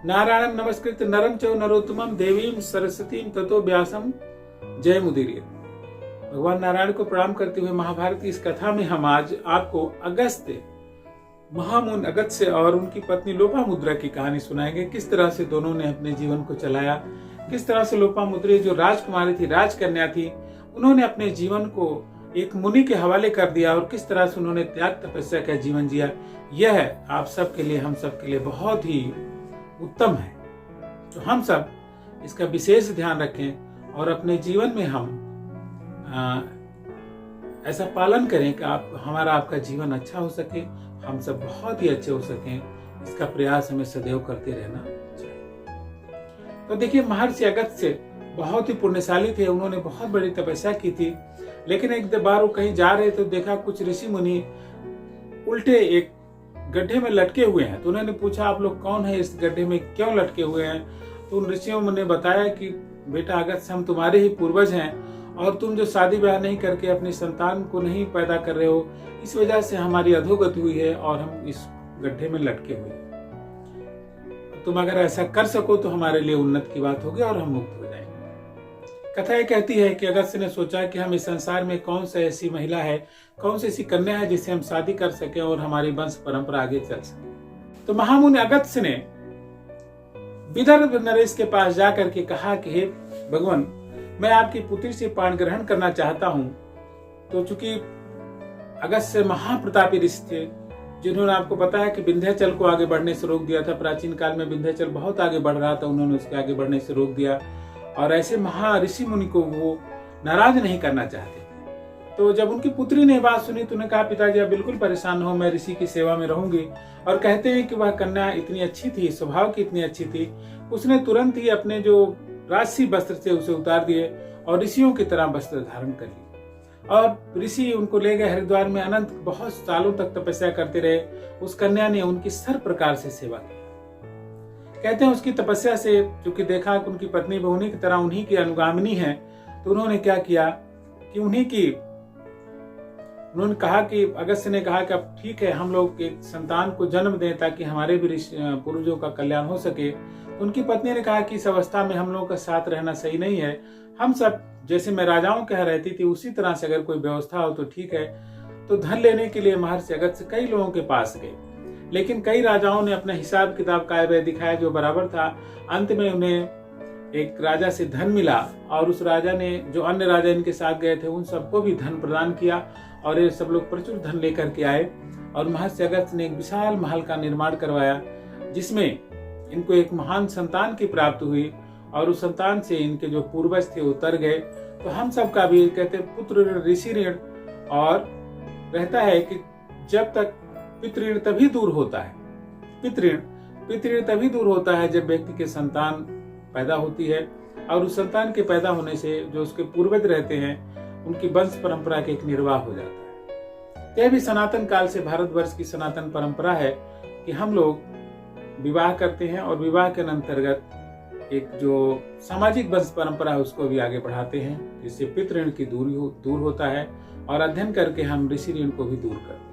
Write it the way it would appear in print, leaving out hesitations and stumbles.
नारायणं नमस्कृत्य नरं चैव नरोत्तमं देवीं सरस्वतीं ततो व्यासं जयमुदीरयेत्। भगवान नारायण को प्रणाम करते हुए महाभारत की इस कथा में हम आज आपको अगस्त्य, महामुनि अगस्त्य और उनकी पत्नी लोपामुद्रा की कहानी सुनाएंगे। किस तरह से दोनों ने अपने जीवन को चलाया, किस तरह से लोपामुद्रा जो राजकुमारी थी, राजकन्या थी, उन्होंने अपने जीवन को एक मुनि के हवाले कर दिया और किस तरह से उन्होंने त्याग तपस्या का जीवन जिया। यह आप सबके लिए, हम सबके लिए बहुत ही उत्तम है। तो हम सब इसका विशेष ध्यान रखें और अपने जीवन में हम ऐसा पालन करें कि हमारा आपका जीवन अच्छा हो सके, हम सब बहुत ही अच्छे हो सकें। इसका प्रयास हमें सदैव करते रहना चाहिए। तो देखिए, महर्षि अगस्त्य बहुत ही पुण्यशाली थे। उन्होंने बहुत बड़ी तपस्या की थी, लेकिन एक बार वो कहीं जा रहे तो देखा कुछ ऋषि मुनि उल्टे एक गड्ढे में लटके हुए हैं। तो उन्होंने पूछा, आप लोग कौन है, इस गड्ढे में क्यों लटके हुए हैं? तो उन ऋषियों ने बताया कि बेटा अगस्त्य, हम तुम्हारे ही पूर्वज हैं और तुम जो शादी ब्याह नहीं करके अपनी संतान को नहीं पैदा कर रहे हो, इस वजह से हमारी अधोगति हुई है और हम इस गड्ढे में लटके हुए हैं। तुम अगर ऐसा कर सको तो हमारे लिए उन्नत की बात होगी और हम मुक्त हो जाएंगे। कथा ये कहती है कि अगस्त्य ने सोचा कि हम इस संसार में कौन सा ऐसी महिला है, कौन सी ऐसी कन्या है जिससे हम शादी कर सके और हमारी वंश परंपरा आगे चल सके। तो महामुनि अगस्त्य ने विदर्भ नरेश के पास जाकर के कहा कि हे भगवान, मैं आपकी पुत्री से पाण ग्रहण करना चाहता हूं। तो चूंकि अगस्त्य महाप्रतापी ऋषि थे, जिन्होंने आपको पता है कि विंध्याचल को आगे बढ़ने से रोक दिया था। प्राचीन काल में विंध्याचल बहुत आगे बढ़ रहा था, उन्होंने उसके आगे बढ़ने से रोक दिया और ऐसे महा ऋषि मुनि को वो नाराज नहीं करना चाहते थे। तो जब उनकी पुत्री ने बात सुनी तो उन्होंने कहा, पिताजी आप बिल्कुल परेशान हो, मैं ऋषि की सेवा में रहूंगी। और कहते हैं कि वह कन्या इतनी अच्छी थी, स्वभाव की इतनी अच्छी थी, उसने तुरंत ही अपने जो राजसी वस्त्र थे उसे उतार दिए और ऋषियों की तरह वस्त्र धारण कर लिए। और ऋषि उनको ले गए हरिद्वार में, अनंत बहुत सालों तक तपस्या करते रहे। उस कन्या ने उनकी हर प्रकार से सेवा की। कहते हैं उसकी तपस्या से चूंकि देखा कि उनकी पत्नी भी उन्हीं की तरह उन्हीं की अनुगामिनी है, तो उन्होंने क्या किया कि उन्होंने कहा कि अगस्त्य ने कहा कि अब ठीक है, हम लोग एक संतान को जन्म दें ताकि हमारे भी पूर्वजों का कल्याण हो सके। तो उनकी पत्नी ने कहा कि इस अवस्था में हम लोगों का साथ रहना सही नहीं है। हम सब जैसे मैं राजाओं के यहाँ रहती थी उसी तरह से अगर कोई व्यवस्था हो तो ठीक है। तो धन लेने के लिए महर्षि अगस्त्य कई लोगों के पास गए, लेकिन कई राजाओं ने अपना हिसाब किताब कायदे दिखाया जो बराबर था। अंत में उन्हें एक राजा से धन मिला और उस राजा ने, जो अन्य राजा इनके साथ गए थे, उन सबको भी धन प्रदान किया और ये सब लोग प्रचुर धन लेकर के आए। और महर्षि अगस्त्य ने एक विशाल महल का निर्माण करवाया, जिसमें इनको एक महान संतान की प्राप्ति हुई और उस संतान से इनके जो पूर्वज थे उतर गए। तो हम सब का भी कहते पुत्र ऋण ऋषि ऋण, और रहता है कि जब तक पितृऋण तभी दूर होता है, पितृऋण तभी दूर होता है जब व्यक्ति के संतान पैदा होती है और उस संतान के पैदा होने से जो उसके पूर्वज रहते हैं उनकी वंश परंपरा के एक निर्वाह हो जाता है। यह भी सनातन काल से भारतवर्ष की सनातन परंपरा है कि हम लोग विवाह करते हैं और विवाह के अंतर्गत एक जो सामाजिक वंश परंपरा है उसको भी आगे बढ़ाते हैं, जिससे पितृऋण की दूर होता है और अध्ययन करके हम ऋषि ऋण को भी दूर करते हैं।